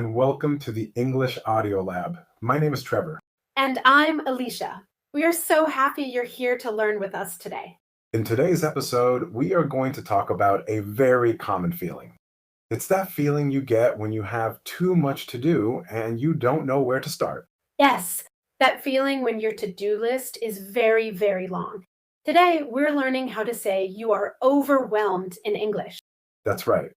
and welcome to the English Audio Lab. My name is Trevor. And I'm Alicia. We are so happy you're here to learn with us today. In today's episode, we are going to talk about a very common feeling. It's that feeling you get when you have too much to do and you don't know where to start. Yes, that feeling when your to-do list is very, very long. Today, we're learning how to say you are overwhelmed in English. That's right.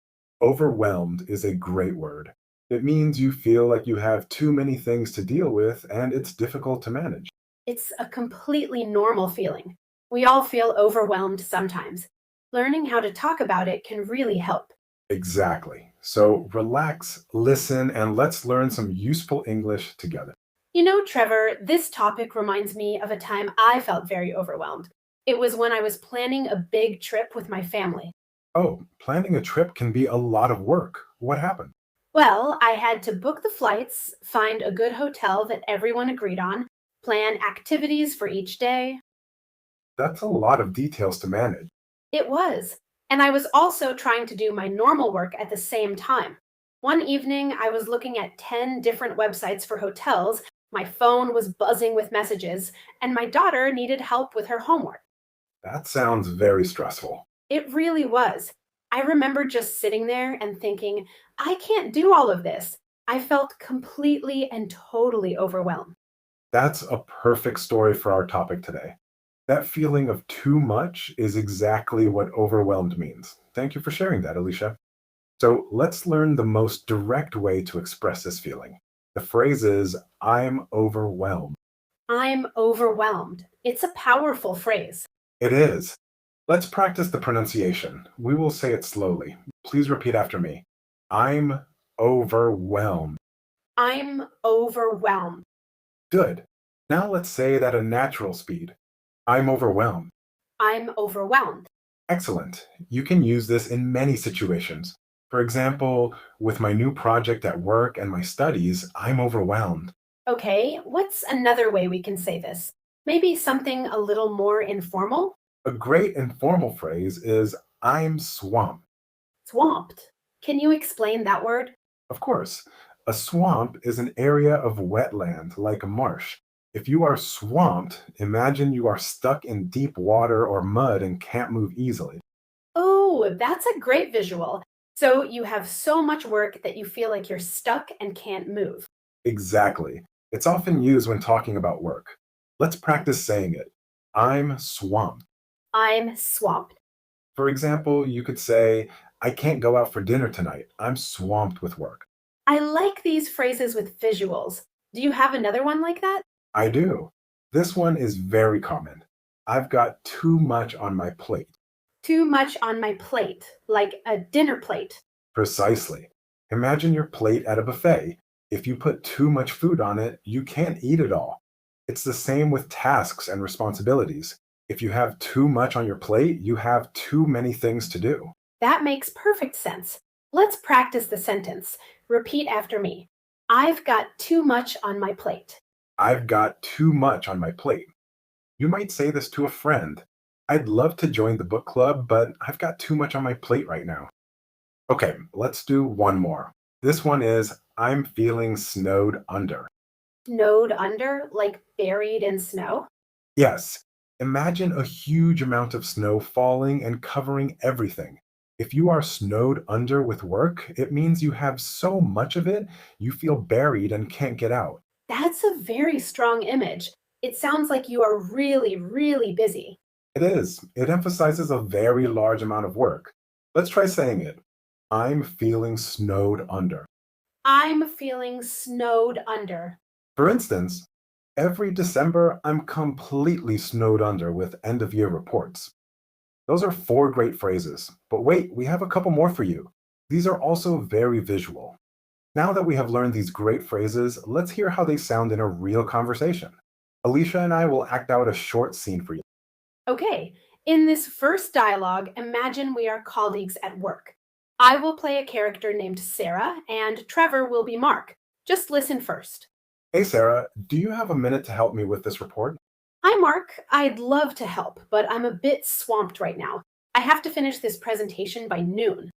Overwhelmed is a great word. It means you feel like you have too many things to deal with and it's difficult to manage. It's a completely normal feeling. We all feel overwhelmed sometimes. Learning how to talk about it can really help. Exactly. So relax, listen, and let's learn some useful English together. You know, Trevor, this topic reminds me of a time I felt very overwhelmed. It was when I was planning a big trip with my family. Oh, planning a trip can be a lot of work. What happened? Well, I had to book the flights, find a good hotel that everyone agreed on, plan activities for each day. That's a lot of details to manage. It was. And I was also trying to do my normal work at the same time. One evening, I was looking at 10 different websites for hotels, my phone was buzzing with messages, and my daughter needed help with her homework. That sounds very stressful. It really was. I remember just sitting there and thinking, I can't do all of this. I felt completely and totally overwhelmed. That's a perfect story for our topic today. That feeling of too much is exactly what overwhelmed means. Thank you for sharing that, Alicia. So let's learn the most direct way to express this feeling. The phrase is, I'm overwhelmed. I'm overwhelmed. It's a powerful phrase. It is. Let's practice the pronunciation. We will say it slowly. Please repeat after me. I'm overwhelmed. I'm overwhelmed. Good. Now let's say it at a natural speed. I'm overwhelmed. I'm overwhelmed. Excellent. You can use this in many situations. For example, with my new project at work and my studies, I'm overwhelmed. Okay, what's another way we can say this? Maybe something a little more informal? A great informal phrase is I'm swamped. Swamped. Can you explain that word? Of course, a swamp is an area of wetland like a marsh. If you are swamped, imagine you are stuck in deep water or mud and can't move easily. Oh, that's a great visual. So you have so much work that you feel like you're stuck and can't move. Exactly. It's often used when talking about work. Let's practice saying it. I'm swamped. I'm swamped. For example, you could say, I can't go out for dinner tonight. I'm swamped with work. I like these phrases with visuals. Do you have another one like that? I do. This one is very common. I've got too much on my plate. Too much on my plate, like a dinner plate. Precisely. Imagine your plate at a buffet. If you put too much food on it, you can't eat it all. It's the same with tasks and responsibilities. If you have too much on your plate, you have too many things to do. That makes perfect sense. Let's practice the sentence. Repeat after me. I've got too much on my plate. I've got too much on my plate. You might say this to a friend. I'd love to join the book club, but I've got too much on my plate right now. Okay, let's do one more. This one is I'm feeling snowed under. Snowed under, like buried in snow? Yes, imagine a huge amount of snow falling and covering everything. If you are snowed under with work, it means you have so much of it, you feel buried and can't get out. That's a very strong image. It sounds like you are really, really busy. It is. It emphasizes a very large amount of work. Let's try saying it. I'm feeling snowed under. I'm feeling snowed under. For instance, every December I'm completely snowed under with end of year reports. Those are four great phrases. But wait, we have a couple more for you. These are also very visual. Now that we have learned these great phrases, let's hear how they sound in a real conversation. Alicia and I will act out a short scene for you. Okay, in this first dialogue, imagine we are colleagues at work. I will play a character named Sarah, and Trevor will be Mark. Just listen first. Hey Sarah, do you have a minute to help me with this report? Hi, Mark. I'd love to help, but I'm a bit swamped right now. I have to finish this presentation by noon.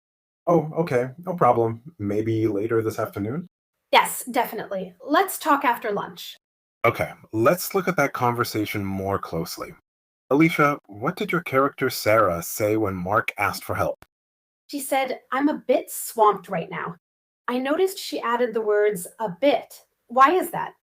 Oh, okay, no problem. Maybe later this afternoon? Yes, definitely. Let's talk after lunch. Okay, let's look at that conversation more closely. Alicia, what did your character Sarah say when Mark asked for help? She said, I'm a bit swamped right now. I noticed she added the words a bit. Why is that?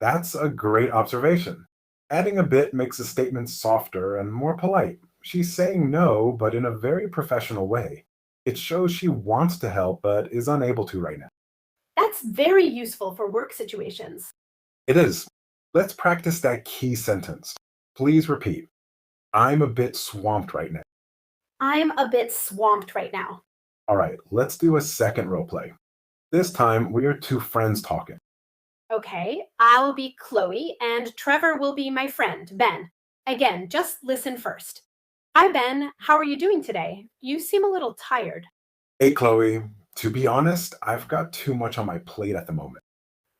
That's a great observation. Adding a bit makes a statement softer and more polite. She's saying no, but in a very professional way. It shows she wants to help but is unable to right now. That's very useful for work situations. It is. Let's practice that key sentence. Please repeat. I'm a bit swamped right now. I'm a bit swamped right now. All right, let's do a second role play. This time, we are two friends talking. Okay, I'll be Chloe and Trevor will be my friend, Ben. Again, just listen first. Hi, Ben. How are you doing today? You seem a little tired. Hey, Chloe. To be honest, I've got too much on my plate at the moment.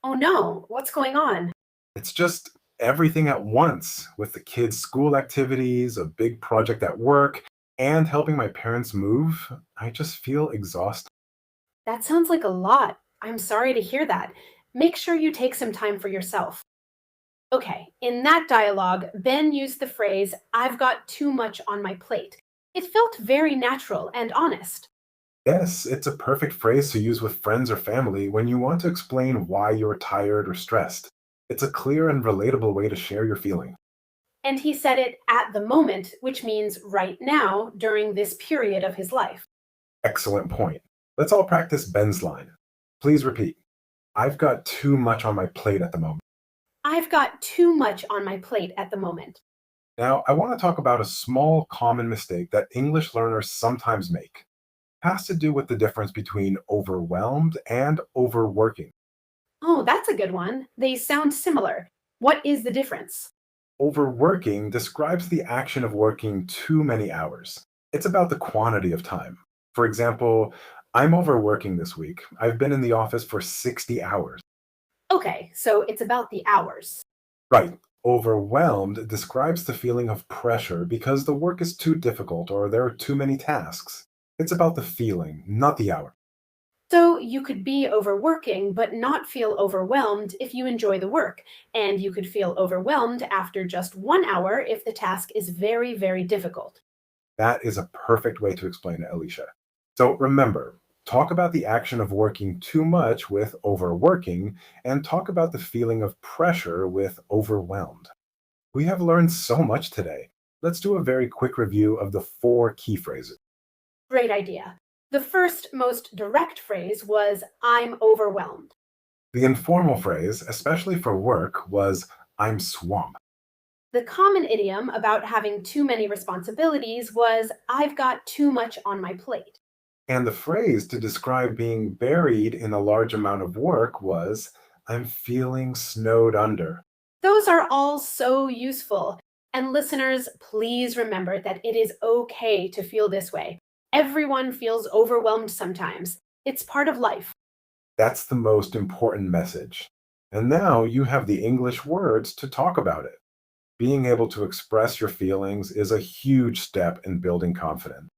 Oh no, what's going on? It's just everything at once with the kids' school activities, a big project at work, and helping my parents move. I just feel exhausted. That sounds like a lot. I'm sorry to hear that. Make sure you take some time for yourself. Okay, in that dialogue, Ben used the phrase, I've got too much on my plate. It felt very natural and honest. Yes, it's a perfect phrase to use with friends or family when you want to explain why you're tired or stressed. It's a clear and relatable way to share your feeling. And he said it at the moment, which means right now during this period of his life. Excellent point. Let's all practice Ben's line. Please repeat. I've got too much on my plate at the moment. I've got too much on my plate at the moment. Now, I want to talk about a small common mistake that English learners sometimes make. It has to do with the difference between overwhelmed and overworking. Oh, that's a good one. They sound similar. What is the difference? Overworking describes the action of working too many hours. It's about the quantity of time. For example, I'm overworking this week. I've been in the office for 60 hours. Okay, so it's about the hours. Right. Overwhelmed describes the feeling of pressure because the work is too difficult or there are too many tasks. It's about the feeling, not the hour. So you could be overworking but not feel overwhelmed if you enjoy the work, and you could feel overwhelmed after just 1 hour if the task is very, very difficult. That is a perfect way to explain it, Alicia. So remember, talk about the action of working too much with overworking, and talk about the feeling of pressure with overwhelmed. We have learned so much today. Let's do a very quick review of the four key phrases. Great idea. The first, most direct phrase was, I'm overwhelmed. The informal phrase, especially for work, was I'm swamped. The common idiom about having too many responsibilities was, I've got too much on my plate. And the phrase to describe being buried in a large amount of work was I'm feeling snowed under. Those are all so useful. And listeners, please remember that it is okay to feel this way. Everyone feels overwhelmed sometimes. It's part of life. That's the most important message. And now you have the English words to talk about it. Being able to express your feelings is a huge step in building confidence.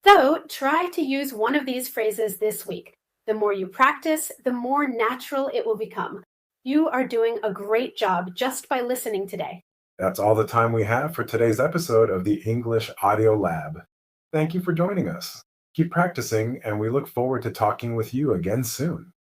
So try to use one of these phrases this week. The more you practice, the more natural it will become. You are doing a great job just by listening today. That's all the time we have for today's episode of the English Audio Lab. Thank you for joining us. Keep practicing, and we look forward to talking with you again soon.